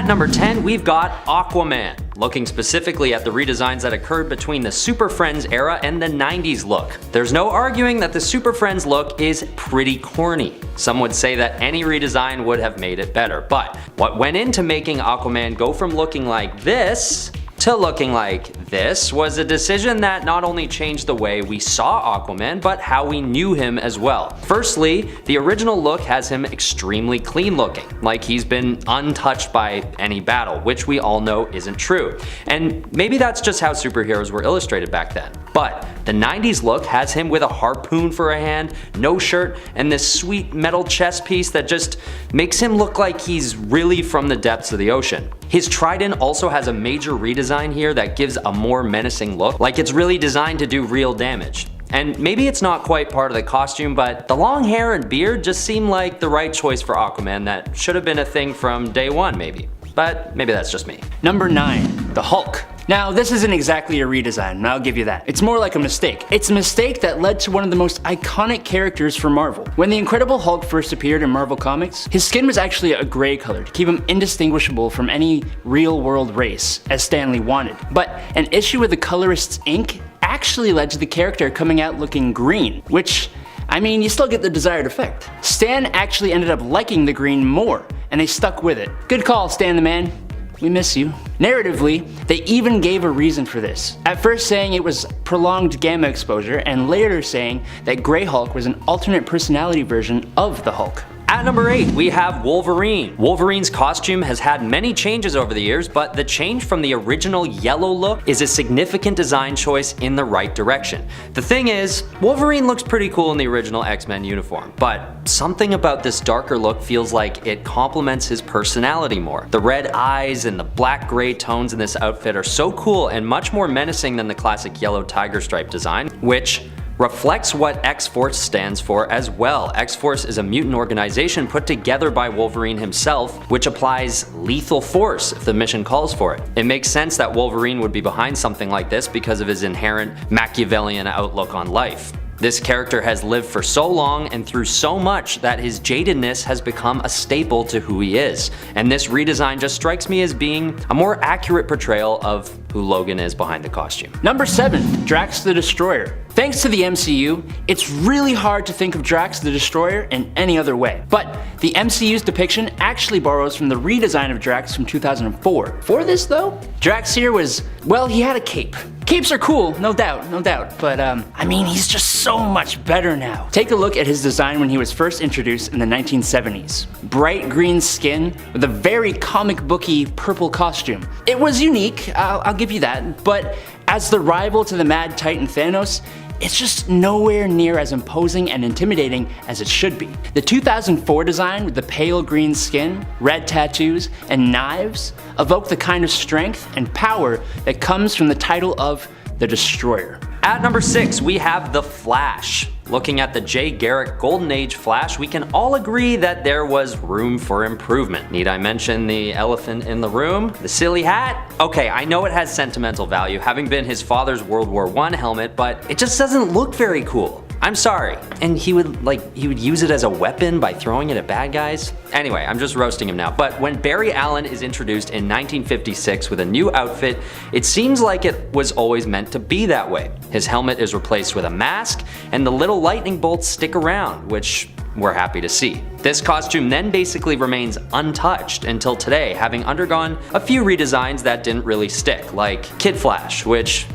At number 10, we've got AQUAMAN. Looking specifically at the redesigns that occurred between the Super Friends era and the 90s look. There's no arguing that the Super Friends look is pretty corny. Some would say that any redesign would have made it better, but what went into making Aquaman go from looking like this to looking like this was a decision that not only changed the way we saw Aquaman, but how we knew him as well. Firstly, the original look has him extremely clean looking, like he's been untouched by any battle, which we all know isn't true. And maybe that's just how superheroes were illustrated back then. But the 90s look has him with a harpoon for a hand, no shirt, and this sweet metal chest piece that just makes him look like he's really from the depths of the ocean. His trident also has a major redesign here that gives a more menacing look, like it's really designed to do real damage. And maybe it's not quite part of the costume, but the long hair and beard just seem like the right choice for Aquaman that should have been a thing from day one maybe. But maybe that's just me. Number 9. The Hulk. Now, this isn't exactly a redesign, and I'll give you that. It's more like a mistake. It's a mistake that led to one of the most iconic characters for Marvel. When the Incredible Hulk first appeared in Marvel Comics, his skin was actually a gray color to keep him indistinguishable from any real-world race, as Stan Lee wanted. But an issue with the colorist's ink actually led to the character coming out looking green, which, I mean, you still get the desired effect. Stan actually ended up liking the green more, and they stuck with it. Good call, Stan the Man. We miss you. Narratively, they even gave a reason for this. At first saying it was prolonged gamma exposure, and later saying that Grey Hulk was an alternate personality version of the Hulk. At number 8, we have Wolverine. Wolverine's costume has had many changes over the years, but the change from the original yellow look is a significant design choice in the right direction. The thing is, Wolverine looks pretty cool in the original X-Men uniform, but something about this darker look feels like it complements his personality more. The red eyes and the black-gray tones in this outfit are so cool and much more menacing than the classic yellow tiger stripe design, which reflects what X-Force stands for as well. X-Force is a mutant organization put together by Wolverine himself, which applies lethal force if the mission calls for it. It makes sense that Wolverine would be behind something like this because of his inherent Machiavellian outlook on life. This character has lived for so long and through so much that his jadedness has become a staple to who he is. And this redesign just strikes me as being a more accurate portrayal of who Logan is behind the costume. Number 7. Drax the Destroyer. Thanks to the MCU, it's really hard to think of Drax the Destroyer in any other way. But the MCU's depiction actually borrows from the redesign of Drax from 2004. For this though, Drax here was, well, he had a cape. Capes are cool, no doubt, but I mean, he's just so much better now. Take a look at his design when he was first introduced in the 1970s. Bright green skin with a very comic booky purple costume. It was unique, I'll give you that, but as the rival to the Mad Titan Thanos, it's just nowhere near as imposing and intimidating as it should be. The 2004 design with the pale green skin, red tattoos, and knives evoke the kind of strength and power that comes from the title of the Destroyer. At number 6, we have the Flash. Looking at the Jay Garrick Golden Age Flash, we can all agree that there was room for improvement. Need I mention the elephant in the room? The silly hat? Okay, I know it has sentimental value, having been his father's World War I helmet, but it just doesn't look very cool. I'm sorry. And he would use it as a weapon by throwing it at bad guys? Anyway, I'm just roasting him now. But when Barry Allen is introduced in 1956 with a new outfit, it seems like it was always meant to be that way. His helmet is replaced with a mask, and the little lightning bolts stick around, which we're happy to see. This costume then basically remains untouched until today, having undergone a few redesigns that didn't really stick, like Kid Flash, which,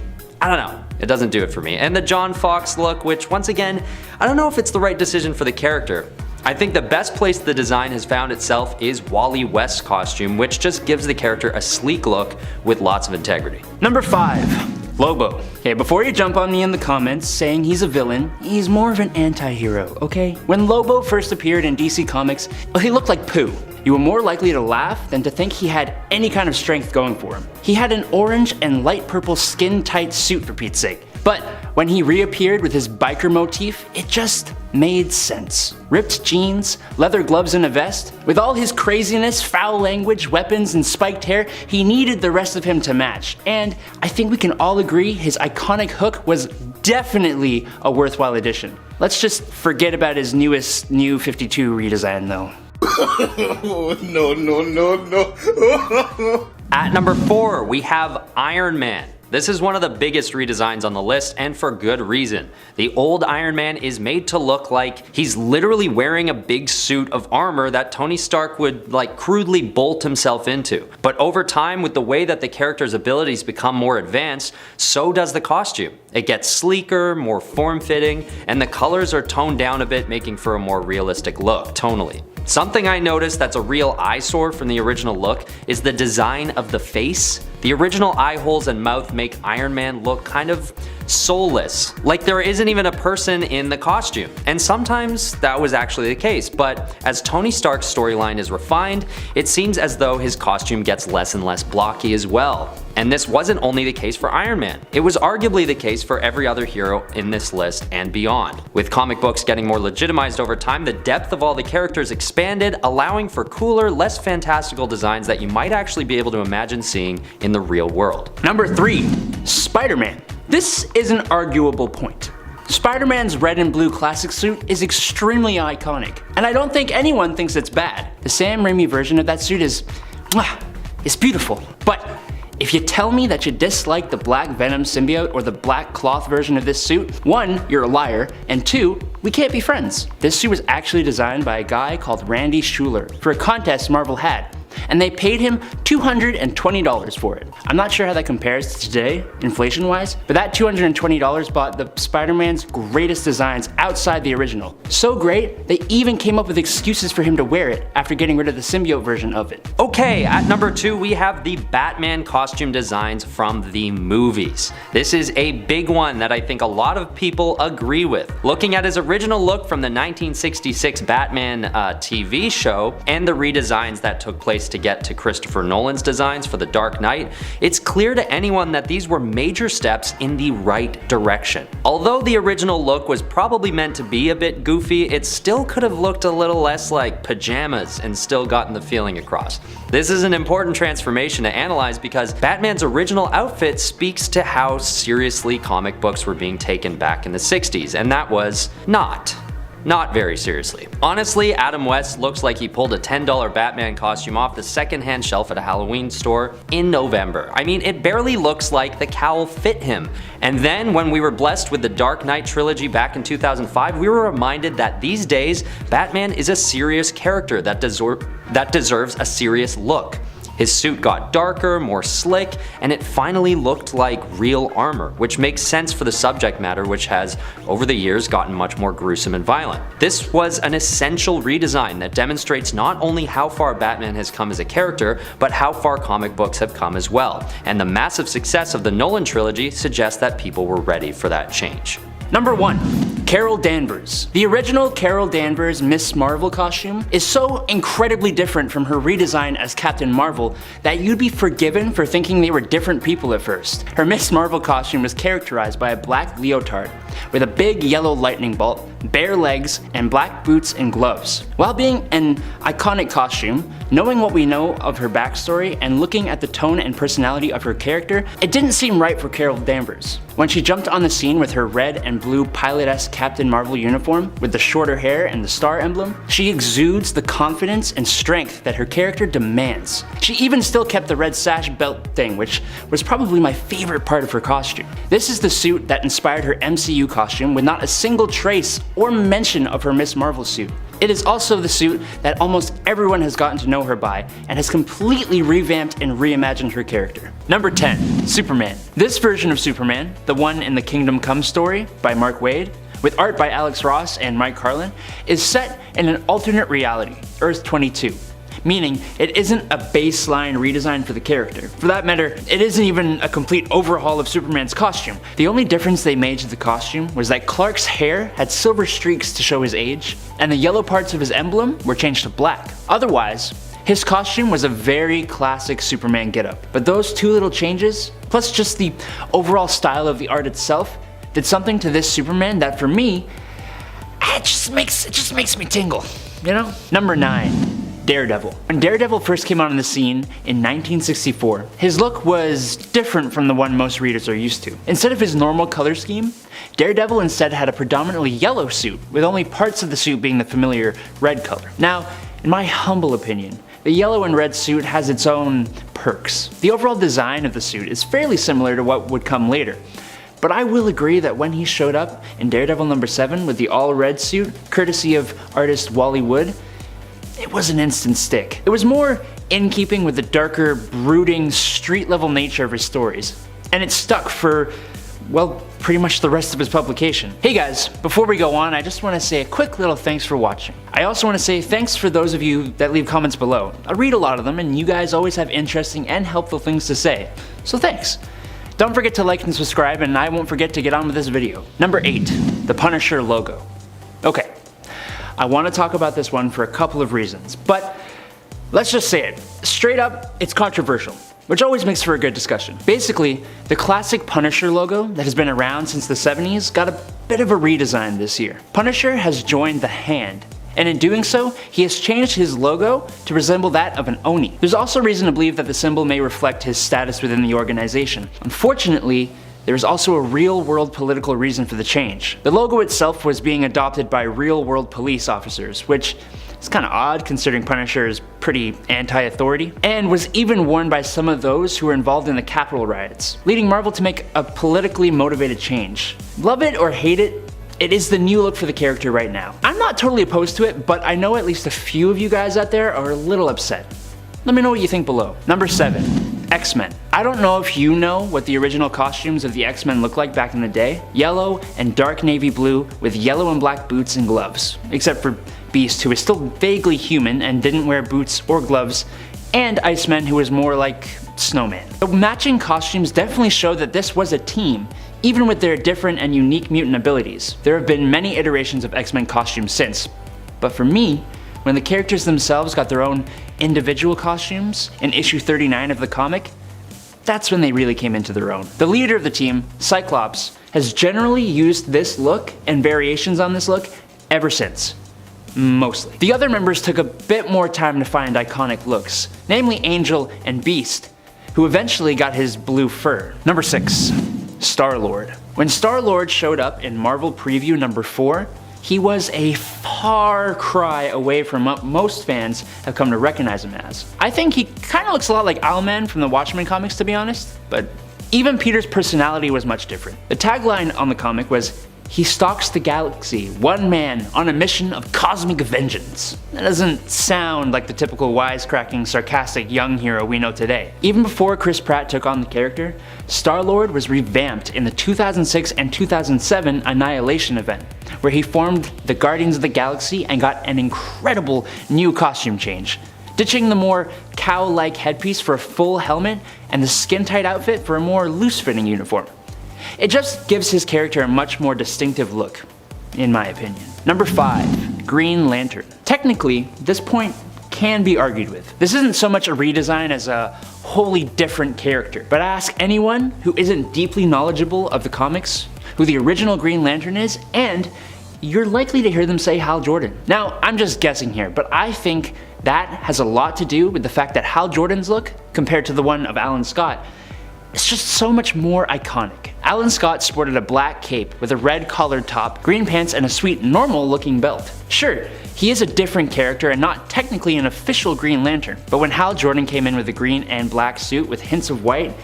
I don't know. It doesn't do it for me. And the John Fox look, which once again, I don't know if it's the right decision for the character. I think the best place the design has found itself is Wally West's costume, which just gives the character a sleek look with lots of integrity. Number 5. Lobo. Okay, before you jump on me in the comments saying he's a villain, he's more of an anti-hero, okay? When Lobo first appeared in DC Comics, well, he looked like poo. You were more likely to laugh than to think he had any kind of strength going for him. He had an orange and light purple skin-tight suit for Pete's sake. But when he reappeared with his biker motif, it just made sense. Ripped jeans, leather gloves and a vest. With all his craziness, foul language, weapons, and spiked hair, he needed the rest of him to match. And I think we can all agree his iconic hook was definitely a worthwhile addition. Let's just forget about his newest New 52 redesign though. No. At number 4, we have Iron Man. This is one of the biggest redesigns on the list, and for good reason. The old Iron Man is made to look like he's literally wearing a big suit of armor that Tony Stark would like crudely bolt himself into. But over time, with the way that the character's abilities become more advanced, so does the costume. It gets sleeker, more form-fitting, and the colors are toned down a bit, making for a more realistic look, tonally. Something I noticed that's a real eyesore from the original look is the design of the face. The original eye holes and mouth make Iron Man look kind of soulless, like there isn't even a person in the costume. And sometimes that was actually the case, but as Tony Stark's storyline is refined, it seems as though his costume gets less and less blocky as well. And this wasn't only the case for Iron Man, it was arguably the case for every other hero in this list and beyond. With comic books getting more legitimized over time, the depth of all the characters expanded, allowing for cooler, less fantastical designs that you might actually be able to imagine seeing in the real world. Number 3. Spider-Man. This is an arguable point. Spider-Man's red and blue classic suit is extremely iconic, and I don't think anyone thinks it's bad. The Sam Raimi version of that suit is beautiful, but if you tell me that you dislike the Black Venom symbiote or the black cloth version of this suit, 1, you're a liar, and 2, we can't be friends. This suit was actually designed by a guy called Randy Schueller for a contest Marvel had, and they paid him $220 for it. I'm not sure how that compares to today, inflation-wise, but that $220 bought the Spider-Man's greatest designs outside the original. So great, they even came up with excuses for him to wear it after getting rid of the symbiote version of it. Okay, at number 2 we have the Batman costume designs from the movies. This is a big one that I think a lot of people agree with. Looking at his original look from the 1966 Batman TV show and the redesigns that took place to get to Christopher Nolan's designs for The Dark Knight, it's clear to anyone that these were major steps in the right direction. Although the original look was probably meant to be a bit goofy, it still could have looked a little less like pajamas and still gotten the feeling across. This is an important transformation to analyze because Batman's original outfit speaks to how seriously comic books were being taken back in the 60s, and that was not very seriously. Honestly, Adam West looks like he pulled a $10 Batman costume off the secondhand shelf at a Halloween store in November. I mean, it barely looks like the cowl fit him. And then when we were blessed with the Dark Knight trilogy back in 2005, we were reminded that these days, Batman is a serious character that deserves a serious look. His suit got darker, more slick, and it finally looked like real armor, which makes sense for the subject matter, which has, over the years, gotten much more gruesome and violent. This was an essential redesign that demonstrates not only how far Batman has come as a character, but how far comic books have come as well. And the massive success of the Nolan trilogy suggests that people were ready for that change. Number 1. Carol Danvers. The original Carol Danvers Miss Marvel costume is so incredibly different from her redesign as Captain Marvel that you'd be forgiven for thinking they were different people at first. Her Miss Marvel costume was characterized by a black leotard with a big yellow lightning bolt, bare legs, and black boots and gloves. While being an iconic costume, knowing what we know of her backstory and looking at the tone and personality of her character, it didn't seem right for Carol Danvers. When she jumped on the scene with her red and blue pilot-esque Captain Marvel uniform with the shorter hair and the star emblem, she exudes the confidence and strength that her character demands. She even still kept the red sash belt thing, which was probably my favorite part of her costume. This is the suit that inspired her MCU costume with not a single trace or mention of her Miss Marvel suit. It is also the suit that almost everyone has gotten to know her by and has completely revamped and reimagined her character. Number 10. Superman. This version of Superman, the one in the Kingdom Come story by Mark Waid, with art by Alex Ross and Mike Carlin, is set in an alternate reality, Earth 22. Meaning, it isn't a baseline redesign for the character. For that matter, it isn't even a complete overhaul of Superman's costume. The only difference they made to the costume was that Clark's hair had silver streaks to show his age, and the yellow parts of his emblem were changed to black. Otherwise, his costume was a very classic Superman getup. But those two little changes, plus just the overall style of the art itself, did something to this Superman that for me, it just makes me tingle, you know? Number 9. Daredevil. When Daredevil first came on the scene in 1964, his look was different from the one most readers are used to. Instead of his normal color scheme, Daredevil instead had a predominantly yellow suit, with only parts of the suit being the familiar red color. Now, In my humble opinion, the yellow and red suit has its own perks. The overall design of the suit is fairly similar to what would come later, but I will agree that when he showed up in Daredevil #7 with the all-red suit, courtesy of artist Wally Wood, it was an instant stick. It was more in keeping with the darker, brooding, street-level nature of his stories, and it stuck for, well, pretty much the rest of his publication. Hey guys, before we go on, I just want to say a quick little thanks for watching. I also want to say thanks for those of you that leave comments below. I read a lot of them, and you guys always have interesting and helpful things to say, so thanks. Don't forget to like and subscribe, and I won't forget to get on with this video. Number 8, the Punisher logo. Okay, I want to talk about this one for a couple of reasons, but let's just say it. Straight up, it's controversial, which always makes for a good discussion. Basically, the classic Punisher logo that has been around since the 70s got a bit of a redesign this year. Punisher has joined the Hand, and in doing so, he has changed his logo to resemble that of an Oni. There's also reason to believe that the symbol may reflect his status within the organization. Unfortunately, there is also a real-world political reason for the change. The logo itself was being adopted by real-world police officers, which is kinda odd considering Punisher is pretty anti-authority, and was even worn by some of those who were involved in the Capitol riots, leading Marvel to make a politically motivated change. Love it or hate it, it is the new look for the character right now. I'm not totally opposed to it, but I know at least a few of you guys out there are a little upset. Let me know what you think below. Number 7, X-Men. I don't know if you know what the original costumes of the X-Men looked like back in the day. Yellow and dark navy blue with yellow and black boots and gloves, except for Beast, who is still vaguely human and didn't wear boots or gloves, and Iceman, who was more like Snowman. The matching costumes definitely show that this was a team, even with their different and unique mutant abilities. There have been many iterations of X-Men costumes since, but for me, when the characters themselves got their own individual costumes in issue 39 of the comic, that's when they really came into their own. The leader of the team, Cyclops, has generally used this look and variations on this look ever since. Mostly. The other members took a bit more time to find iconic looks, namely Angel and Beast, who eventually got his blue fur. Number 6, STARLORD. When STARLORD showed up in Marvel Preview number 4, he was a far cry away from what most fans have come to recognize him as. I think he kinda looks a lot like Owlman from the Watchmen comics, to be honest, but even Peter's personality was much different. The tagline on the comic was, "He stalks the galaxy, one man on a mission of cosmic vengeance." That doesn't sound like the typical wisecracking, sarcastic young hero we know today. Even before Chris Pratt took on the character, Star-Lord was revamped in the 2006 and 2007 Annihilation event, where he formed the Guardians of the Galaxy and got an incredible new costume change, ditching the more cow-like headpiece for a full helmet and the skin-tight outfit for a more loose-fitting uniform. It just gives his character a much more distinctive look, in my opinion. Number 5, Green Lantern. Technically, this point can be argued with. This isn't so much a redesign as a wholly different character, but ask anyone who isn't deeply knowledgeable of the comics who the original Green Lantern is, and you're likely to hear them say Hal Jordan. Now, I'm just guessing here, but I think that has a lot to do with the fact that Hal Jordan's look, compared to the one of Alan Scott, it's just so much more iconic. Alan Scott sported a black cape with a red collared top, green pants, and a sweet normal looking belt. Sure, he is a different character and not technically an official Green Lantern, but when Hal Jordan came in with a green and black suit with hints of white,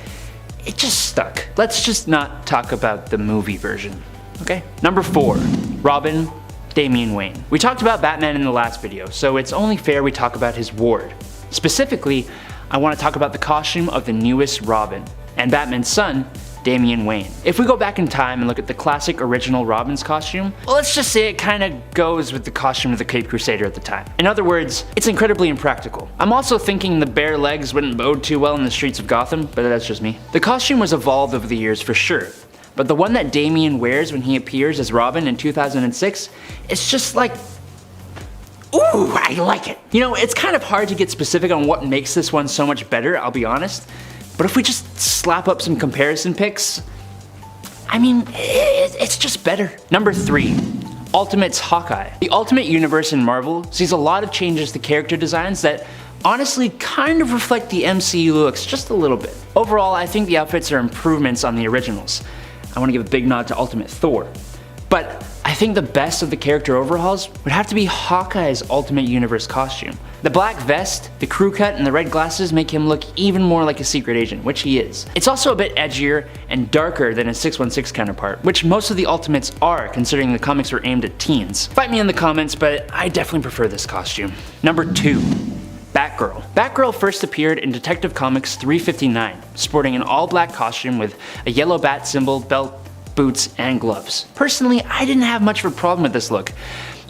it just stuck. Let's just not talk about the movie version, okay? Number 4, Robin, Damian Wayne. We talked about Batman in the last video, so it's only fair we talk about his ward. Specifically, I want to talk about the costume of the newest Robin, and Batman's son, Damian Wayne. If we go back in time and look at the classic original Robin's costume, well, let's just say it kinda goes with the costume of the Caped Crusader at the time. In other words, it's incredibly impractical. I'm also thinking the bare legs wouldn't bode too well in the streets of Gotham, but that's just me. The costume was evolved over the years for sure, but the one that Damian wears when he appears as Robin in 2006, it's just like, ooh, I like it. You know, it's kind of hard to get specific on what makes this one so much better, I'll be honest. But if we just slap up some comparison pics, I mean, it's just better. Number 3, Ultimate's Hawkeye. The Ultimate Universe in Marvel sees a lot of changes to character designs that honestly kind of reflect the MCU looks just a little bit. Overall, I think the outfits are improvements on the originals. I want to give a big nod to Ultimate Thor. But I think the best of the character overhauls would have to be Hawkeye's Ultimate Universe costume. The black vest, the crew cut, and the red glasses make him look even more like a secret agent, which he is. It's also a bit edgier and darker than his 616 counterpart, which most of the Ultimates are considering the comics were aimed at teens. Fight me in the comments, but I definitely prefer this costume. Number 2. Batgirl. Batgirl first appeared in Detective Comics 359, sporting an all-black costume with a yellow bat symbol, belt, boots, and gloves. Personally, I didn't have much of a problem with this look.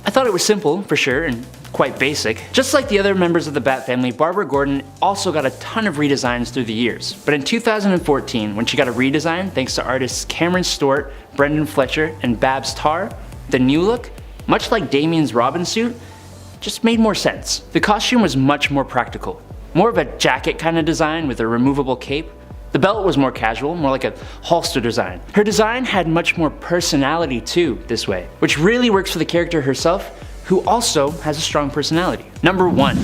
I thought it was simple, for sure, and quite basic. Just like the other members of the Bat family, Barbara Gordon also got a ton of redesigns through the years. But in 2014, when she got a redesign thanks to artists Cameron Stewart, Brendan Fletcher, and Babs Tarr, the new look, much like Damien's Robin suit, just made more sense. The costume was much more practical. More of a jacket kind of design with a removable cape. The belt was more casual, more like a holster design. Her design had much more personality too this way, which really works for the character herself, who also has a strong personality. Number 1.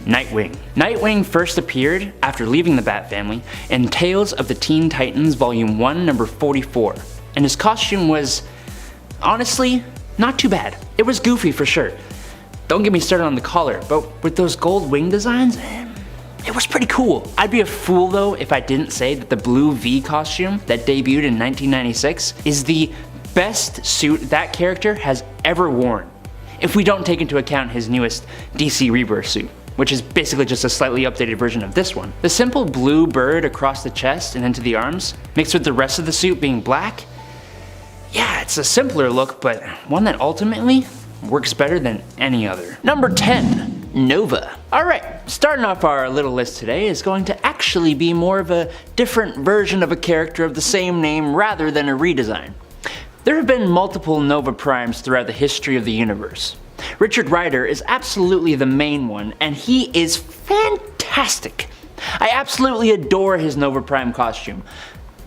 Nightwing. Nightwing first appeared after leaving the Bat family in Tales of the Teen Titans Volume 1, number 44, and his costume was, honestly, not too bad. It was goofy for sure. Don't get me started on the collar, but with those gold wing designs, it was pretty cool. I'd be a fool though if I didn't say that the blue V costume that debuted in 1996 is the best suit that character has ever worn, if we don't take into account his newest DC Rebirth suit, which is basically just a slightly updated version of this one. The simple blue bird across the chest and into the arms, mixed with the rest of the suit being black, yeah, it's a simpler look, but one that ultimately works better than any other. Number 10. Nova. Alright, starting off our little list today is going to actually be more of a different version of a character of the same name rather than a redesign. There have been multiple Nova Primes throughout the history of the universe. Richard Rider is absolutely the main one, and he is fantastic. I absolutely adore his Nova Prime costume.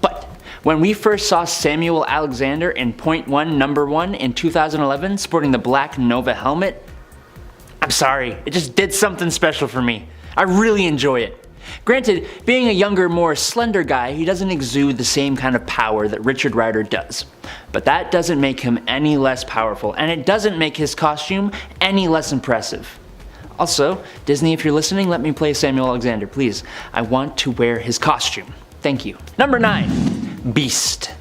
But when we first saw Samuel Alexander in Point One, Number 1 in 2011 sporting the black Nova helmet, I'm sorry, it just did something special for me. I really enjoy it. Granted, being a younger, more slender guy, he doesn't exude the same kind of power that Richard Rider does. But that doesn't make him any less powerful, and it doesn't make his costume any less impressive. Also, Disney, if you're listening, let me play Samuel Alexander, please. I want to wear his costume. Thank you. Number 9. Beast.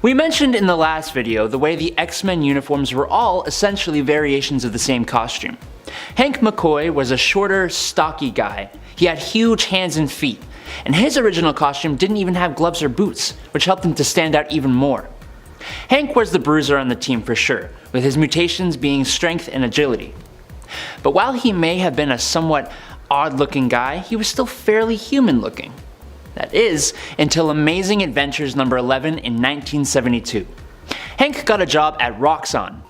We mentioned in the last video the way the X-Men uniforms were all essentially variations of the same costume. Hank McCoy was a shorter, stocky guy. He had huge hands and feet, and his original costume didn't even have gloves or boots, which helped him to stand out even more. Hank was the bruiser on the team for sure, with his mutations being strength and agility. But while he may have been a somewhat odd-looking guy, he was still fairly human-looking. That is, until Amazing Adventures number 11 in 1972. Hank got a job at Roxxon,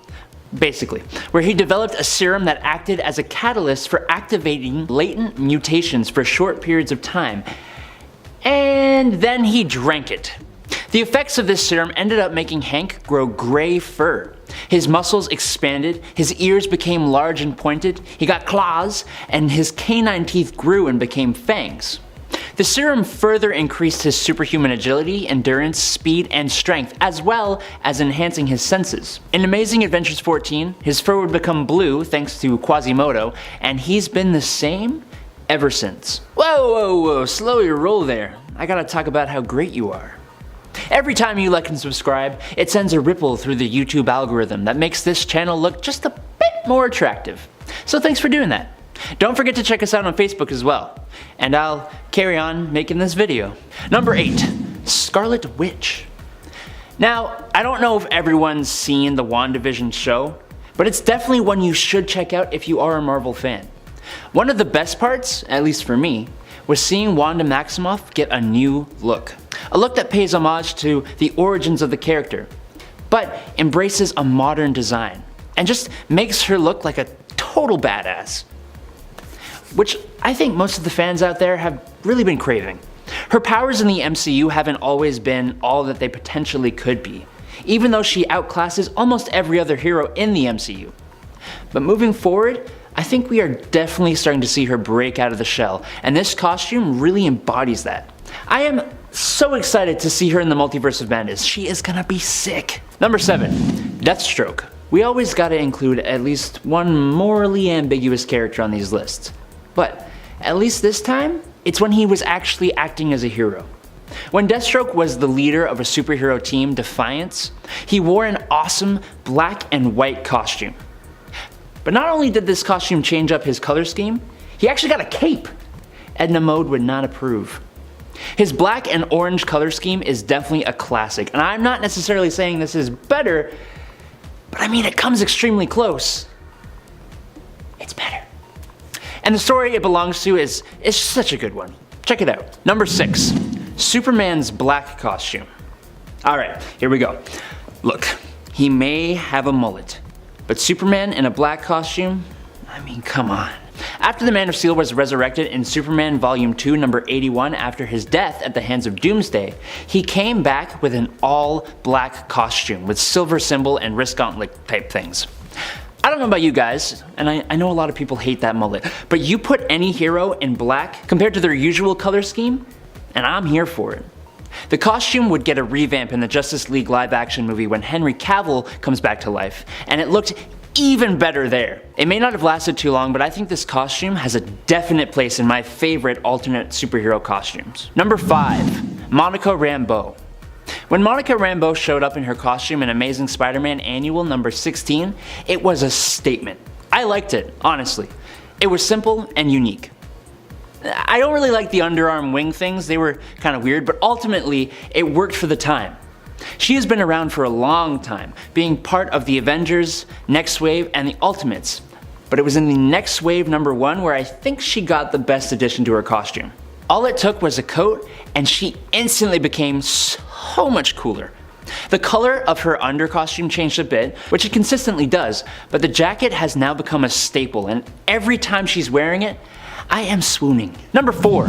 basically, where he developed a serum that acted as a catalyst for activating latent mutations for short periods of time, and then he drank it. The effects of this serum ended up making Hank grow gray fur. His muscles expanded, his ears became large and pointed, he got claws, and his canine teeth grew and became fangs. The serum further increased his superhuman agility, endurance, speed, and strength, as well as enhancing his senses. In Amazing Adventures 14, his fur would become blue thanks to Quasimodo, and he's been the same ever since. Whoa, slow your roll there. I gotta talk about how great you are. Every time you like and subscribe, it sends a ripple through the YouTube algorithm that makes this channel look just a bit more attractive. So thanks for doing that. Don't forget to check us out on Facebook as well. And I'll carry on making this video. Number 8. Scarlet Witch. Now, I don't know if everyone's seen the WandaVision show, but it's definitely one you should check out if you are a Marvel fan. One of the best parts, at least for me, was seeing Wanda Maximoff get a new look. A look that pays homage to the origins of the character, but embraces a modern design, and just makes her look like a total badass. Which I think most of the fans out there have really been craving. Her powers in the MCU haven't always been all that they potentially could be, even though she outclasses almost every other hero in the MCU. But moving forward, I think we are definitely starting to see her break out of the shell, and this costume really embodies that. I am so excited to see her in the Multiverse of Madness. She is gonna be sick. Number 7. Deathstroke. We always gotta include at least one morally ambiguous character on these lists. But at least this time, it's when he was actually acting as a hero. When Deathstroke was the leader of a superhero team, Defiance, he wore an awesome black and white costume. But not only did this costume change up his color scheme, he actually got a cape. Edna Mode would not approve. His black and orange color scheme is definitely a classic, and I'm not necessarily saying this is better, but I mean it comes extremely close. It's better. And the story it belongs to is such a good one. Check it out. Number 6, Superman's black costume. Alright, here we go. Look, he may have a mullet, but Superman in a black costume? I mean, come on. After the Man of Steel was resurrected in Superman Volume 2, number 81 after his death at the hands of Doomsday, he came back with an all-black costume with silver symbol and wrist gauntlet type things. I don't know about you guys, and I know a lot of people hate that mullet, but you put any hero in black compared to their usual color scheme, and I'm here for it. The costume would get a revamp in the Justice League live-action movie when Henry Cavill comes back to life, and it looked even better there. It may not have lasted too long, but I think this costume has a definite place in my favorite alternate superhero costumes. Number 5, Monica Rambeau. When Monica Rambeau showed up in her costume in Amazing Spider-Man Annual number 16, it was a statement. I liked it, honestly. It was simple and unique. I don't really like the underarm wing things, they were kind of weird, but ultimately it worked for the time. She has been around for a long time, being part of the Avengers, Next Wave, and the Ultimates. But it was in the Next Wave number 1 where I think she got the best addition to her costume. All it took was a coat, and she instantly became so much cooler. The color of her under costume changed a bit, which it consistently does, but the jacket has now become a staple, and every time she's wearing it, I am swooning. Number 4,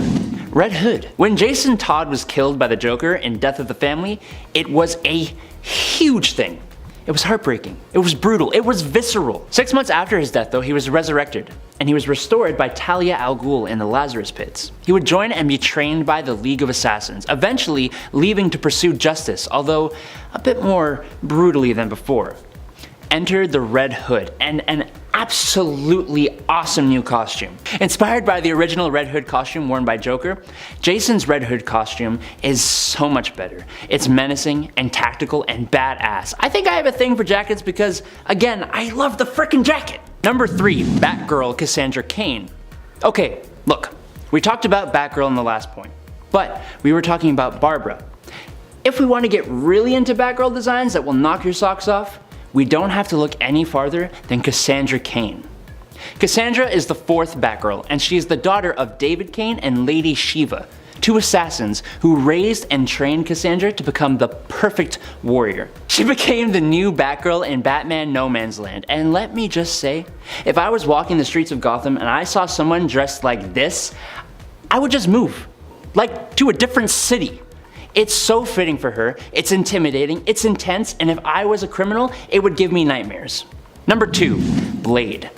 Red Hood. When Jason Todd was killed by the Joker in Death of the Family, it was a huge thing. It was heartbreaking, it was brutal, it was visceral. 6 months after his death though, he was resurrected, and he was restored by Talia al Ghul in the Lazarus Pits. He would join and be trained by the League of Assassins, eventually leaving to pursue justice, although a bit more brutally than before. Entered the Red Hood, and an absolutely awesome new costume. Inspired by the original Red Hood costume worn by Joker, Jason's Red Hood costume is so much better. It's menacing and tactical and badass. I think I have a thing for jackets because, again, I love the frickin' jacket. Number 3, Batgirl Cassandra Cain. Okay, look, we talked about Batgirl in the last point, but we were talking about Barbara. If we want to get really into Batgirl designs that will knock your socks off, we don't have to look any farther than Cassandra Cain. Cassandra is the 4th Batgirl, and she is the daughter of David Cain and Lady Shiva, 2 assassins who raised and trained Cassandra to become the perfect warrior. She became the new Batgirl in Batman No Man's Land, and let me just say, if I was walking the streets of Gotham and I saw someone dressed like this, I would just move, like to a different city. It's so fitting for her, it's intimidating, it's intense, and if I was a criminal, it would give me nightmares. Number 2, Blade.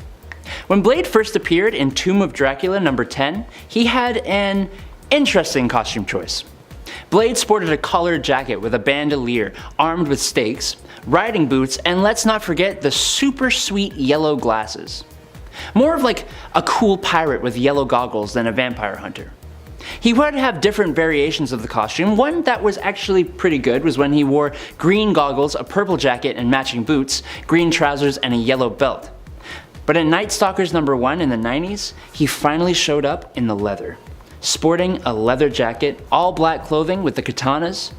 When Blade first appeared in Tomb of Dracula number 10, he had an interesting costume choice. Blade sported a collared jacket with a bandolier, armed with stakes, riding boots, and let's not forget the super sweet yellow glasses. More of like a cool pirate with yellow goggles than a vampire hunter. He would have different variations of the costume. One that was actually pretty good was when he wore green goggles, a purple jacket and matching boots, green trousers, and a yellow belt. But in Night Stalkers number 1 in the 90s, he finally showed up in the leather, sporting a leather jacket, all black clothing with the katanas.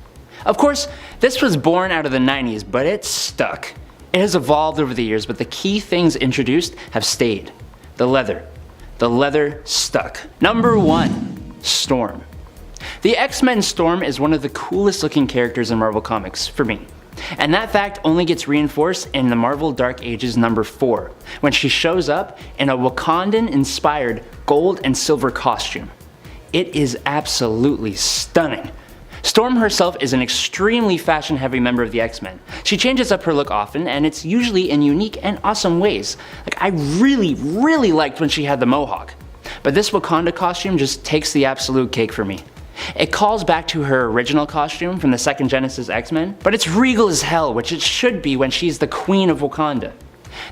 Of course, this was born out of the 90s, but it stuck. It has evolved over the years, but the key things introduced have stayed. The leather. The leather stuck. Number 1. Storm. The X-Men Storm is one of the coolest looking characters in Marvel Comics, for me. And that fact only gets reinforced in the Marvel Dark Ages number 4, when she shows up in a Wakandan-inspired gold and silver costume. It is absolutely stunning. Storm herself is an extremely fashion-heavy member of the X-Men. She changes up her look often, and it's usually in unique and awesome ways. Like, I really liked when she had the mohawk. But this Wakanda costume just takes the absolute cake for me. It calls back to her original costume from the second Genesis X-Men, but it's regal as hell, which it should be when she's the Queen of Wakanda.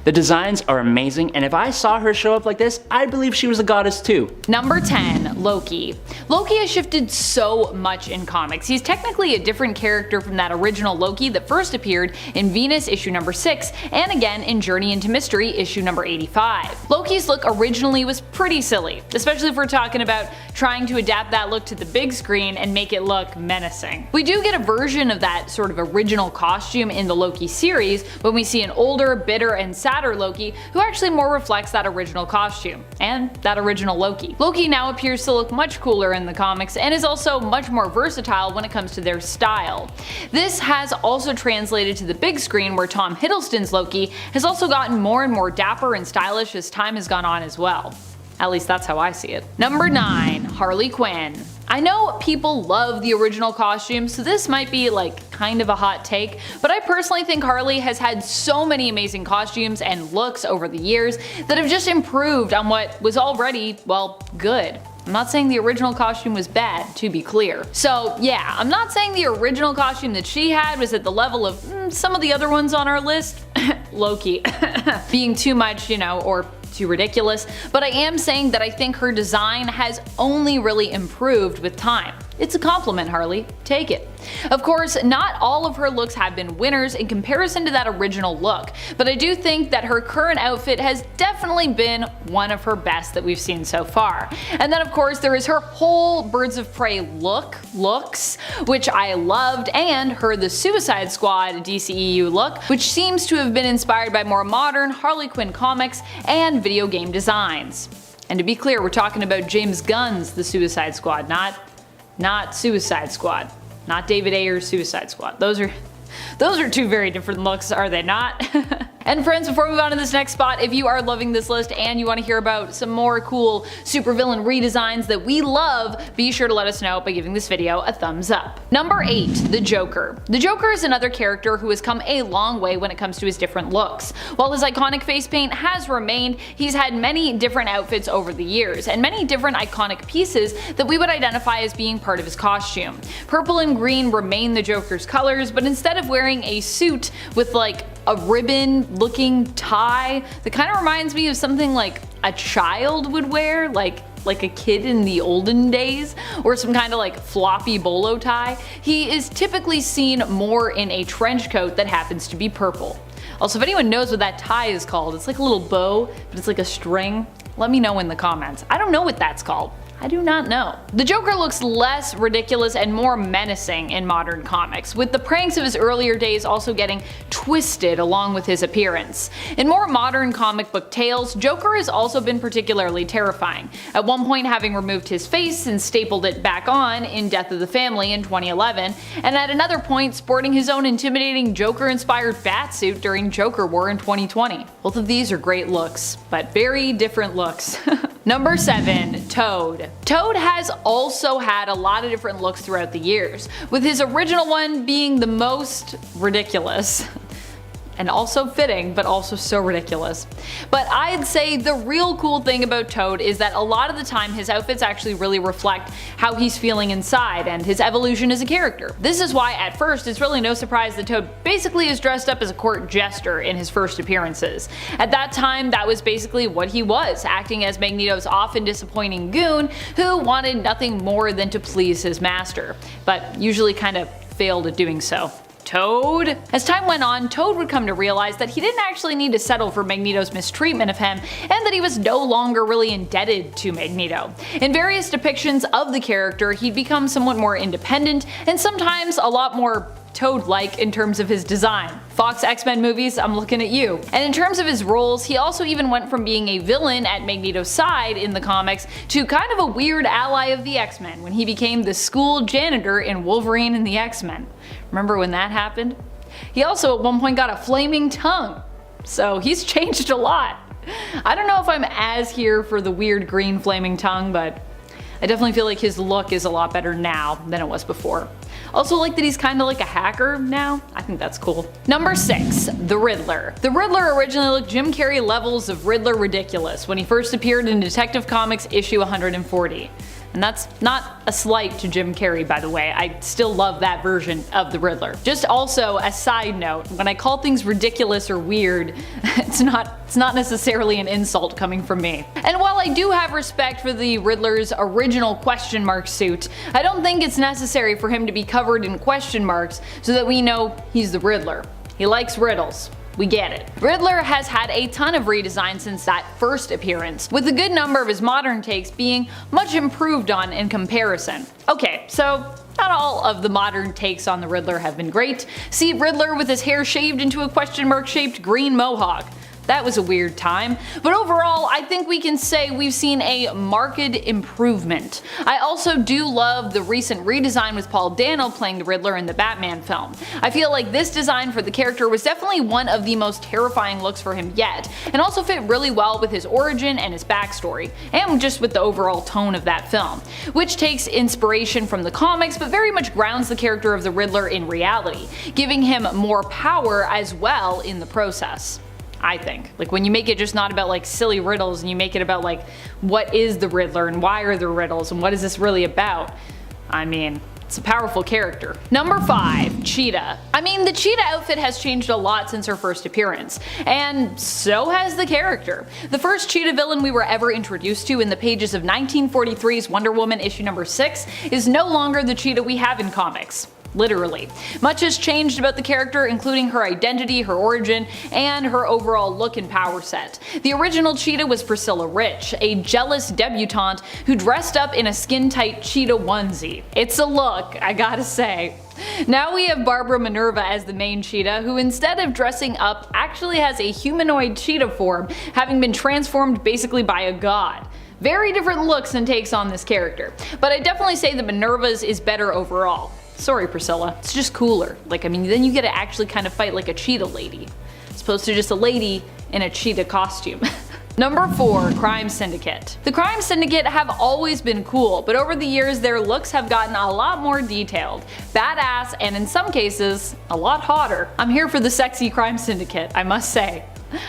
The designs are amazing, and if I saw her show up like this, I'd believe she was a goddess too. Number 10, Loki. Loki has shifted so much in comics. He's technically a different character from that original Loki that first appeared in Venus issue number 6 and again in Journey into Mystery issue number 85. Loki's look originally was pretty silly, especially if we're talking about trying to adapt that look to the big screen and make it look menacing. We do get a version of that sort of original costume in the Loki series when we see an older, bitter, and sadder Loki who actually more reflects that original costume and that original Loki. Loki now appears to look much cooler in the comics and is also much more versatile when it comes to their style. This has also translated to the big screen where Tom Hiddleston's Loki has also gotten more and more dapper and stylish as time has gone on as well. At least that's how I see it. Number 9, Harley Quinn. I know people love the original costume, so this might be like kind of a hot take, but I personally think Harley has had so many amazing costumes and looks over the years that have just improved on what was already, well, good. I'm not saying the original costume was bad, to be clear. So yeah, I'm not saying the original costume that she had was at the level of some of the other ones on our list, Loki, being too much, you know, or too ridiculous, but I am saying that I think her design has only really improved with time. It's a compliment, Harley. Take it. Of course, not all of her looks have been winners in comparison to that original look, but I do think that her current outfit has definitely been one of her best that we've seen so far. And then of course there is her whole Birds of Prey looks, which I loved, and her The Suicide Squad DCEU look, which seems to have been inspired by more modern Harley Quinn comics and video game designs. And to be clear, we're talking about James Gunn's The Suicide Squad, not Suicide Squad. Not David Ayer's Suicide Squad. Those are two very different looks, are they not? And friends, before we move on to this next spot, if you are loving this list and you want to hear about some more cool supervillain redesigns that we love, be sure to let us know by giving this video a thumbs up. Number 8, the Joker. The Joker is another character who has come a long way when it comes to his different looks. While his iconic face paint has remained, he's had many different outfits over the years, and many different iconic pieces that we would identify as being part of his costume. Purple and green remain the Joker's colors, but instead of wearing a suit with like a ribbon looking tie that kind of reminds me of something like a child would wear, like a kid in the olden days, or some kind of like floppy bolo tie, he is typically seen more in a trench coat that happens to be purple. Also, if anyone knows what that tie is called, it's like a little bow, but it's like a string. Let me know in the comments. I don't know what that's called. I do not know. The Joker looks less ridiculous and more menacing in modern comics, with the pranks of his earlier days also getting twisted along with his appearance. In more modern comic book tales, Joker has also been particularly terrifying, at one point having removed his face and stapled it back on in Death of the Family in 2011, and at another point sporting his own intimidating Joker-inspired batsuit during Joker War in 2020. Both of these are great looks, but very different looks. Number 7, Toad. Toad has also had a lot of different looks throughout the years, with his original one being the most ridiculous. And also fitting, but also so ridiculous. But I'd say the real cool thing about Toad is that a lot of the time his outfits actually really reflect how he's feeling inside and his evolution as a character. This is why at first it's really no surprise that Toad basically is dressed up as a court jester in his first appearances. At that time that was basically what he was, acting as Magneto's often disappointing goon who wanted nothing more than to please his master, but usually kind of failed at doing so. Toad? As time went on, Toad would come to realize that he didn't actually need to settle for Magneto's mistreatment of him, and that he was no longer really indebted to Magneto. In various depictions of the character, he'd become somewhat more independent, and sometimes a lot more Toad-like in terms of his design. Fox X-Men movies, I'm looking at you. And in terms of his roles, he also even went from being a villain at Magneto's side in the comics to kind of a weird ally of the X-Men when he became the school janitor in Wolverine and the X-Men. Remember when that happened? He also at one point got a flaming tongue. So he's changed a lot. I don't know if I'm as here for the weird green flaming tongue, but I definitely feel like his look is a lot better now than it was before. Also like that he's kinda like a hacker now. I think that's cool. Number 6, the Riddler. The Riddler originally looked Jim Carrey levels of Riddler ridiculous when he first appeared in Detective Comics issue 140. And that's not a slight to Jim Carrey, by the way. I still love that version of the Riddler. Just also a side note, when I call things ridiculous or weird, it's not necessarily an insult coming from me. And while I do have respect for the Riddler's original question mark suit, I don't think it's necessary for him to be covered in question marks so that we know he's the Riddler. He likes riddles. We get it. Riddler has had a ton of redesigns since that first appearance, with a good number of his modern takes being much improved on in comparison. Okay, so not all of the modern takes on the Riddler have been great. See Riddler with his hair shaved into a question mark shaped green mohawk. That was a weird time, but overall I think we can say we've seen a marked improvement. I also do love the recent redesign with Paul Dano playing the Riddler in the Batman film. I feel like this design for the character was definitely one of the most terrifying looks for him yet, and also fit really well with his origin and his backstory, and just with the overall tone of that film, which takes inspiration from the comics but very much grounds the character of the Riddler in reality, giving him more power as well in the process. I think. Like when you make it just not about like silly riddles and you make it about like what is the Riddler and why are there riddles and what is this really about? I mean, it's a powerful character. Number 5, Cheetah. I mean, the Cheetah outfit has changed a lot since her first appearance, and so has the character. The first Cheetah villain we were ever introduced to in the pages of 1943's Wonder Woman issue number 6 is no longer the Cheetah we have in comics. Literally. Much has changed about the character, including her identity, her origin, and her overall look and power set. The original Cheetah was Priscilla Rich, a jealous debutante who dressed up in a skin-tight cheetah onesie. It's a look, I gotta say. Now we have Barbara Minerva as the main cheetah, who instead of dressing up actually has a humanoid cheetah form, having been transformed basically by a god. Very different looks and takes on this character, but I definitely say that Minerva's is better overall. Sorry Priscilla, it's just cooler. Like, I mean, then you get to actually kind of fight like a cheetah lady, as opposed to just a lady in a cheetah costume. Number 4, Crime Syndicate. The Crime Syndicate have always been cool, but over the years their looks have gotten a lot more detailed, badass, and in some cases, a lot hotter. I'm here for the sexy Crime Syndicate, I must say.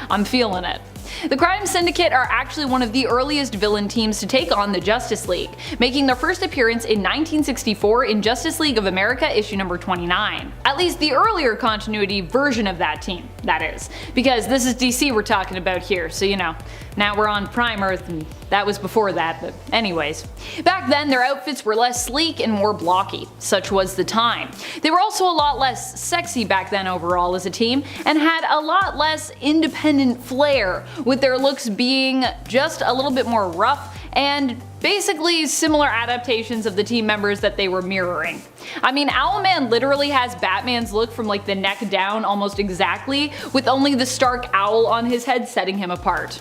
I'm feeling it. The Crime Syndicate are actually one of the earliest villain teams to take on the Justice League, making their first appearance in 1964 in Justice League of America issue number 29. At least the earlier continuity version of that team, that is. Because this is DC we're talking about here, so you know, now we're on Prime Earth and that was before that, but anyways. Back then their outfits were less sleek and more blocky, such was the time. They were also a lot less sexy back then overall as a team, and had a lot less independent flair, with their looks being just a little bit more rough and basically similar adaptations of the team members that they were mirroring. I mean, Owlman literally has Batman's look from like the neck down almost exactly, with only the Stark owl on his head setting him apart.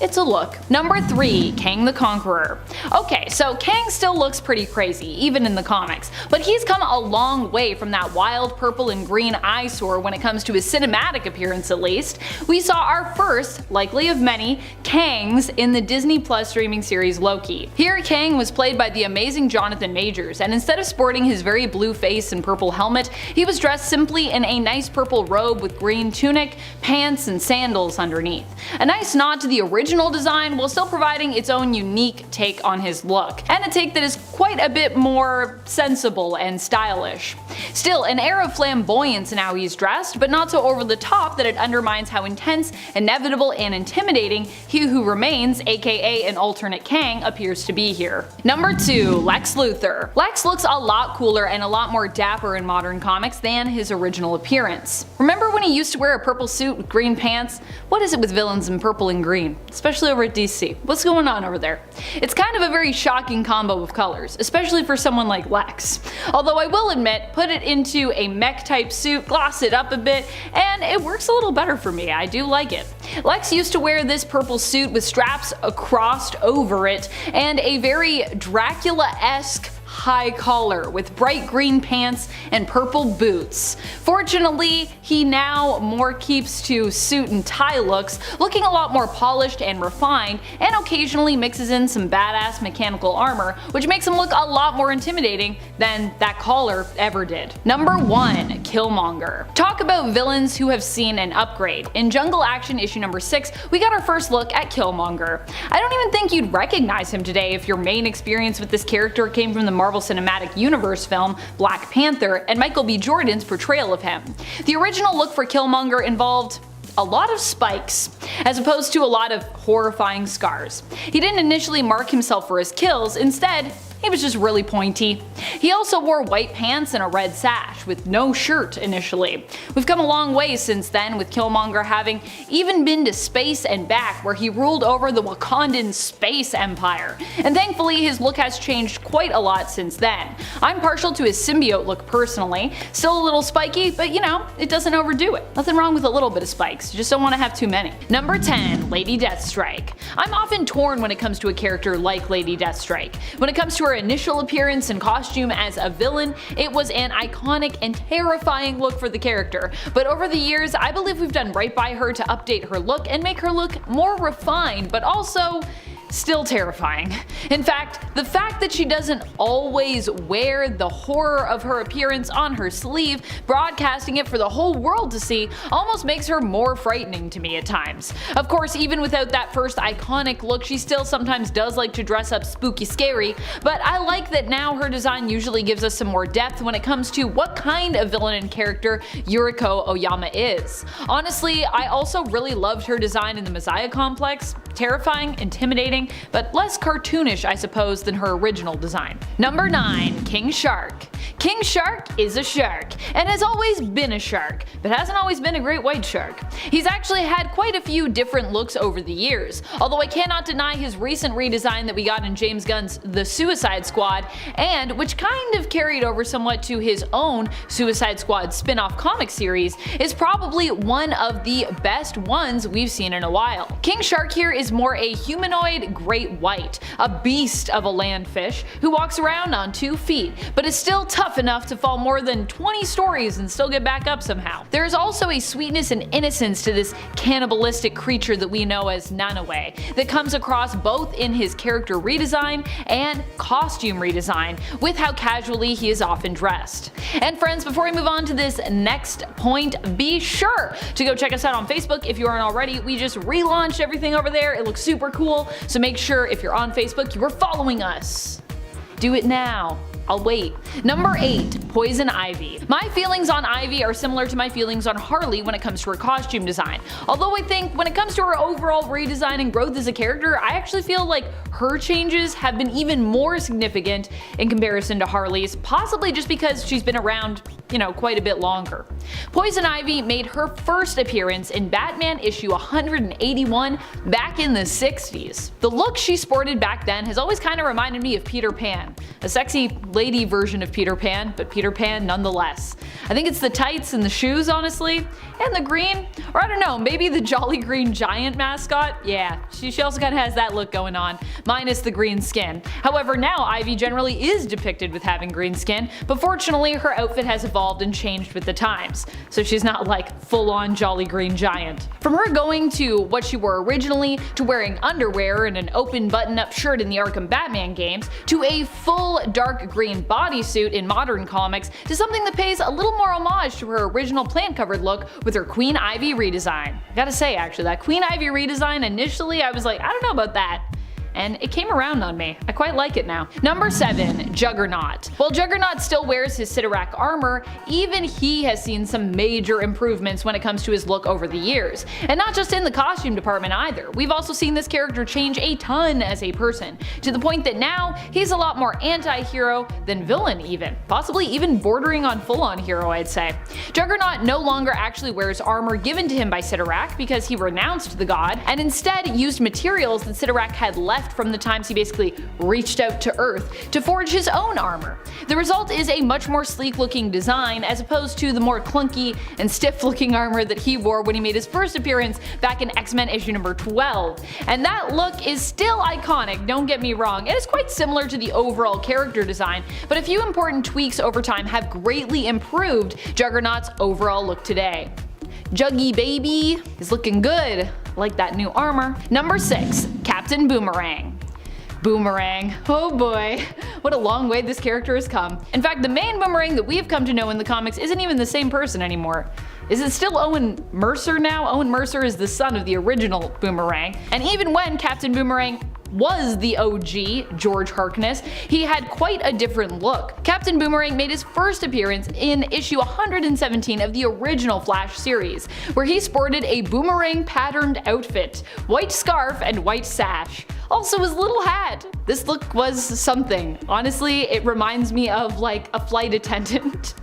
It's a look. Number 3, Kang the Conqueror. Okay, so Kang still looks pretty crazy, even in the comics, but he's come a long way from that wild purple and green eyesore when it comes to his cinematic appearance at least. We saw our first, likely of many, Kangs in the Disney Plus streaming series Loki. Here Kang was played by the amazing Jonathan Majors, and instead of sporting his very blue face and purple helmet, he was dressed simply in a nice purple robe with green tunic, pants, and sandals underneath. A nice nod to the original design while still providing its own unique take on his look, and a take that is quite a bit more sensible and stylish. Still, an air of flamboyance in how he's dressed, but not so over the top that it undermines how intense, inevitable, and intimidating He Who Remains, aka an alternate Kang, appears to be here. Number 2, Lex Luthor. Lex looks a lot cooler and a lot more dapper in modern comics than his original appearance. Remember when he used to wear a purple suit with green pants? What is it with villains in purple and green? Especially over at DC. What's going on over there? It's kind of a very shocking combo of colors, especially for someone like Lex. Although I will admit, put it into a mech type suit, gloss it up a bit, and it works a little better for me. I do like it. Lex used to wear this purple suit with straps crossed over it, and a very Dracula-esque high collar with bright green pants and purple boots. Fortunately, he now more keeps to suit and tie looks, looking a lot more polished and refined, and occasionally mixes in some badass mechanical armor, which makes him look a lot more intimidating than that collar ever did. Number 1. Killmonger. Talk about villains who have seen an upgrade. In Jungle Action issue number 6, we got our first look at Killmonger. I don't even think you'd recognize him today if your main experience with this character came from the Marvel Cinematic Universe film Black Panther and Michael B. Jordan's portrayal of him. The original look for Killmonger involved a lot of spikes, as opposed to a lot of horrifying scars. He didn't initially mark himself for his kills, instead, he was just really pointy. He also wore white pants and a red sash, with no shirt initially. We've come a long way since then, with Killmonger having even been to space and back, where he ruled over the Wakandan space empire. And thankfully his look has changed quite a lot since then. I'm partial to his symbiote look personally, still a little spiky, but you know, it doesn't overdo it. Nothing wrong with a little bit of spikes, you just don't want to have too many. Number 10. Lady Deathstrike. I'm often torn when it comes to a character like Lady Deathstrike. When it comes to her initial appearance and costume as a villain, it was an iconic and terrifying look for the character, but over the years I believe we've done right by her to update her look and make her look more refined, but also still terrifying. In fact, the fact that she doesn't always wear the horror of her appearance on her sleeve, broadcasting it for the whole world to see, almost makes her more frightening to me at times. Of course, even without that first iconic look, she still sometimes does like to dress up spooky scary, but I like that now her design usually gives us some more depth when it comes to what kind of villain and character Yuriko Oyama is. Honestly, I also really loved her design in the Messiah Complex. Terrifying, intimidating, but less cartoonish I suppose than her original design. Number 9. King Shark. King Shark is a shark, and has always been a shark, but hasn't always been a great white shark. He's actually had quite a few different looks over the years, although I cannot deny his recent redesign that we got in James Gunn's The Suicide Squad, and which kind of carried over somewhat to his own Suicide Squad spin-off comic series, is probably one of the best ones we've seen in a while. King Shark here is more a humanoid great white, a beast of a landfish who walks around on 2 feet, but is still tough enough to fall more than 20 stories and still get back up somehow. There is also a sweetness and innocence to this cannibalistic creature that we know as Nanaue that comes across both in his character redesign and costume redesign, with how casually he is often dressed. And friends, before we move on to this next point, be sure to go check us out on Facebook if you aren't already. We just relaunched everything over there. It looks super cool, so make sure if you're on Facebook you are following us. Do it now. I'll wait. Number 8. Poison Ivy. My feelings on Ivy are similar to my feelings on Harley when it comes to her costume design. Although I think when it comes to her overall redesign and growth as a character, I actually feel like her changes have been even more significant in comparison to Harley's, possibly just because she's been around, you know, quite a bit longer. Poison Ivy made her first appearance in Batman issue 181 back in the 60s. The look she sported back then has always kind of reminded me of Peter Pan, a sexy lady version of Peter Pan, but Peter Pan nonetheless. I think it's the tights and the shoes, honestly, and the green, or I don't know, maybe the Jolly Green Giant mascot? Yeah, she also kind of has that look going on, minus the green skin. However, now Ivy generally is depicted with having green skin, but fortunately her outfit has evolved and changed with the times, so she's not like full-on Jolly Green Giant. From her going to what she wore originally, to wearing underwear and an open button-up shirt in the Arkham Batman games, to a full dark green bodysuit in modern comics, to something that pays a little more homage to her original plant-covered look with her Queen Ivy redesign. I gotta say actually, that Queen Ivy redesign initially I was like, I don't know about that. And it came around on me. I quite like it now. Number 7. Juggernaut. While Juggernaut still wears his Cyttorak armor, even he has seen some major improvements when it comes to his look over the years. And not just in the costume department either. We've also seen this character change a ton as a person, to the point that now he's a lot more anti-hero than villain even. Possibly even bordering on full-on hero, I'd say. Juggernaut no longer actually wears armor given to him by Cyttorak because he renounced the god, and instead used materials that Cyttorak had left left from the times he basically reached out to Earth to forge his own armor. The result is a much more sleek looking design as opposed to the more clunky and stiff looking armor that he wore when he made his first appearance back in X-Men issue number 12. And that look is still iconic, don't get me wrong. It is quite similar to the overall character design, but a few important tweaks over time have greatly improved Juggernaut's overall look today. Juggy baby is looking good. I like that new armor. Number 6. Captain Boomerang. Boomerang. Oh boy, what a long way this character has come. In fact, the main Boomerang that we have come to know in the comics isn't even the same person anymore. Is it still Owen Mercer now? Owen Mercer is the son of the original Boomerang, and even when Captain Boomerang was the OG, George Harkness, he had quite a different look. Captain Boomerang made his first appearance in issue 117 of the original Flash series, where he sported a boomerang patterned outfit, white scarf and white sash. Also his little hat. This look was something. Honestly, it reminds me of like a flight attendant.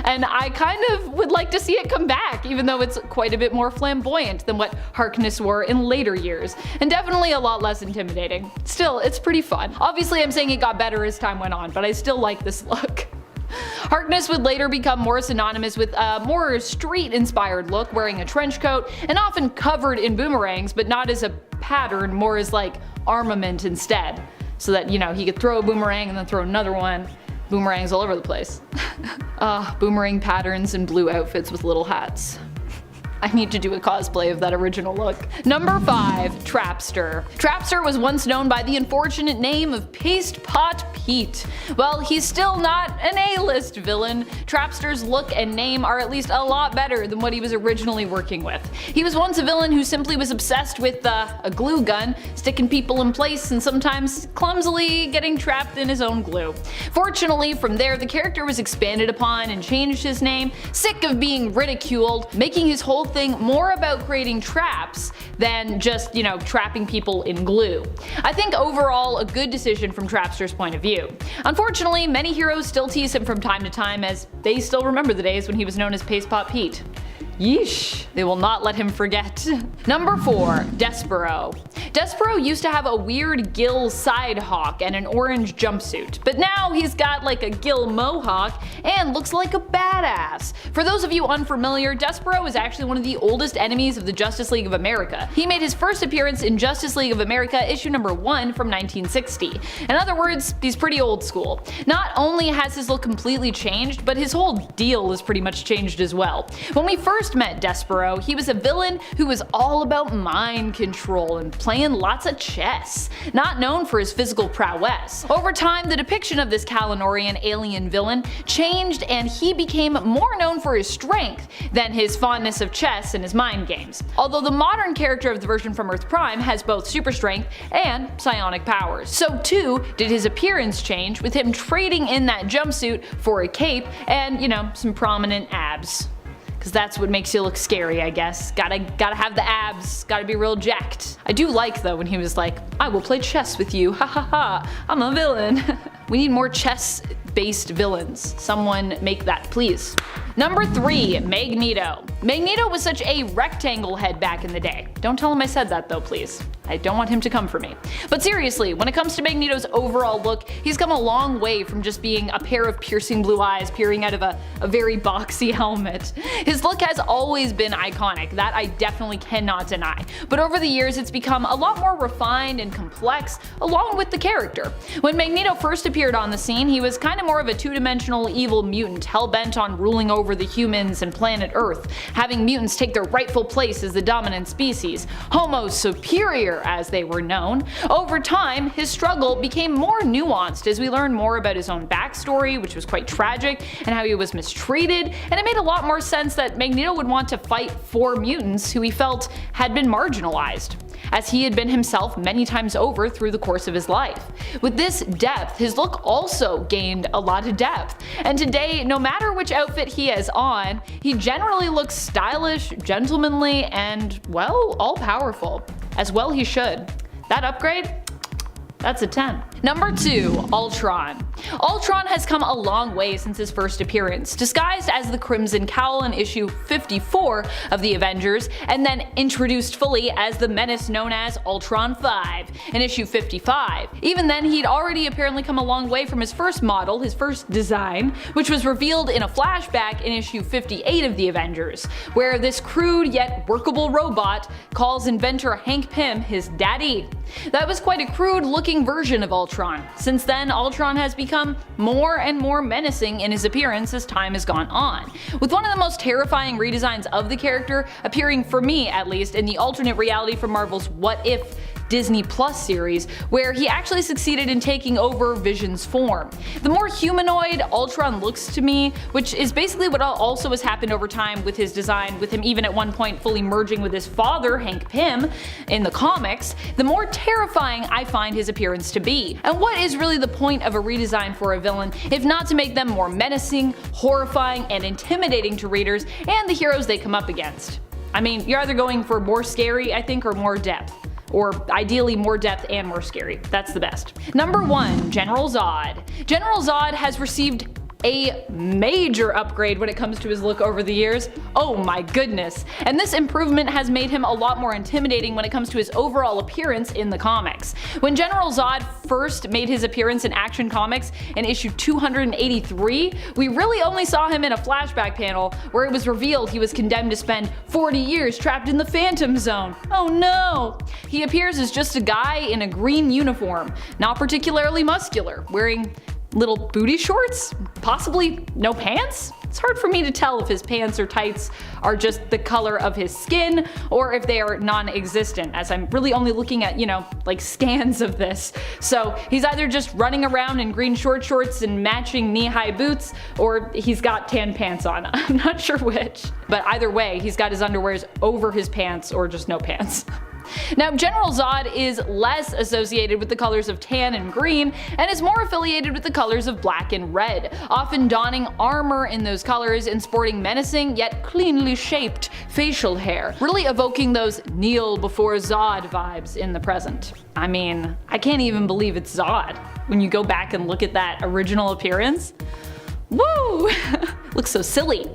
And I kind of would like to see it come back, even though it's quite a bit more flamboyant than what Harkness wore in later years, and definitely a lot less intimidating. Still, it's pretty fun. Obviously I'm saying it got better as time went on, but I still like this look. Harkness would later become more synonymous with a more street-inspired look, wearing a trench coat and often covered in boomerangs, but not as a pattern, more as like armament instead, so that, you know, he could throw a boomerang and then throw another one. Boomerangs all over the place. Boomerang patterns and blue outfits with little hats. I need to do a cosplay of that original look. Number 5. Trapster. Trapster was once known by the unfortunate name of Paste Pot Pete. Well, he's still not an A-list villain. Trapster's look and name are at least a lot better than what he was originally working with. He was once a villain who simply was obsessed with a glue gun, sticking people in place and sometimes clumsily getting trapped in his own glue. Fortunately, from there the character was expanded upon and changed his name, sick of being ridiculed, making his whole thing more about creating traps than just, you know, trapping people in glue. I think overall a good decision from Trapster's point of view. Unfortunately, many heroes still tease him from time to time, as they still remember the days when he was known as Paste Pot Pete. Yeesh, they will not let him forget. Number 4. Despero. Despero used to have a weird gill side hawk and an orange jumpsuit, but now he's got like a gill mohawk and looks like a badass. For those of you unfamiliar, Despero is actually one of the oldest enemies of the Justice League of America. He made his first appearance in Justice League of America issue number 1 from 1960. In other words, he's pretty old school. Not only has his look completely changed, but his whole deal is pretty much changed as well. When we first met Despero, he was a villain who was all about mind control and playing lots of chess, not known for his physical prowess. Over time, the depiction of this Kalanorian alien villain changed and he became more known for his strength than his fondness of chess and his mind games. Although the modern character of the version from Earth Prime has both super strength and psionic powers. So too did his appearance change, with him trading in that jumpsuit for a cape and, you know, some prominent abs. Cause that's what makes you look scary, I guess. Gotta have the abs, gotta be real jacked. I do like though when he was like, I will play chess with you, ha ha ha, I'm a villain. We need more chess based villains. Someone make that, please. Number 3. Magneto. Magneto was such a rectangle head back in the day. Don't tell him I said that though, please. I don't want him to come for me. But seriously, when it comes to Magneto's overall look, he's come a long way from just being a pair of piercing blue eyes peering out of a very boxy helmet. His look has always been iconic, that I definitely cannot deny. But over the years it's become a lot more refined and complex along with the character. When Magneto first appeared on the scene, he was kind of more of a two-dimensional evil mutant, hell-bent on ruling over the humans and planet Earth, having mutants take their rightful place as the dominant species, Homo superior as they were known. Over time, his struggle became more nuanced as we learned more about his own backstory, which was quite tragic, and how he was mistreated, and it made a lot more sense that Magneto would want to fight for mutants who he felt had been marginalized, as he had been himself many times over through the course of his life. With this depth, his look also gained a lot of depth, and today, no matter which outfit he has on, he generally looks stylish, gentlemanly, and, well, all-powerful. As well he should. That upgrade? That's a 10. Number 2. Ultron. Ultron has come a long way since his first appearance, disguised as the Crimson Cowl in issue 54 of the Avengers, and then introduced fully as the menace known as Ultron 5 in issue 55. Even then, he'd already apparently come a long way from his first model, his first design, which was revealed in a flashback in issue 58 of the Avengers, where this crude yet workable robot calls inventor Hank Pym his daddy. That was quite a crude looking version of Ultron. Since then, Ultron has become more and more menacing in his appearance as time has gone on, with one of the most terrifying redesigns of the character appearing, for me at least, in the alternate reality from Marvel's What If Disney Plus series, where he actually succeeded in taking over Vision's form. The more humanoid Ultron looks to me, which is basically what also has happened over time with his design, with him even at one point fully merging with his father, Hank Pym, in the comics, the more terrifying I find his appearance to be. And what is really the point of a redesign for a villain if not to make them more menacing, horrifying, and intimidating to readers and the heroes they come up against? I mean, you're either going for more scary, I think, or more depth. Or ideally more depth and more scary. That's the best. Number 1. General Zod. General Zod has received a major upgrade when it comes to his look over the years. Oh my goodness. And this improvement has made him a lot more intimidating when it comes to his overall appearance in the comics. When General Zod first made his appearance in Action Comics in issue 283, we really only saw him in a flashback panel where it was revealed he was condemned to spend 40 years trapped in the Phantom Zone. Oh no! He appears as just a guy in a green uniform, not particularly muscular, wearing little booty shorts? Possibly no pants? It's hard for me to tell if his pants or tights are just the color of his skin or if they are non-existent, as I'm really only looking at, like scans of this. So he's either just running around in green short shorts and matching knee-high boots, or he's got tan pants on. I'm not sure which. But either way, he's got his underwears over his pants or just no pants. Now, General Zod is less associated with the colors of tan and green, and is more affiliated with the colors of black and red, often donning armor in those colors and sporting menacing yet cleanly shaped facial hair, really evoking those kneel before Zod vibes in the present. I mean, I can't even believe it's Zod when you go back and look at that original appearance. Woo! Looks so silly.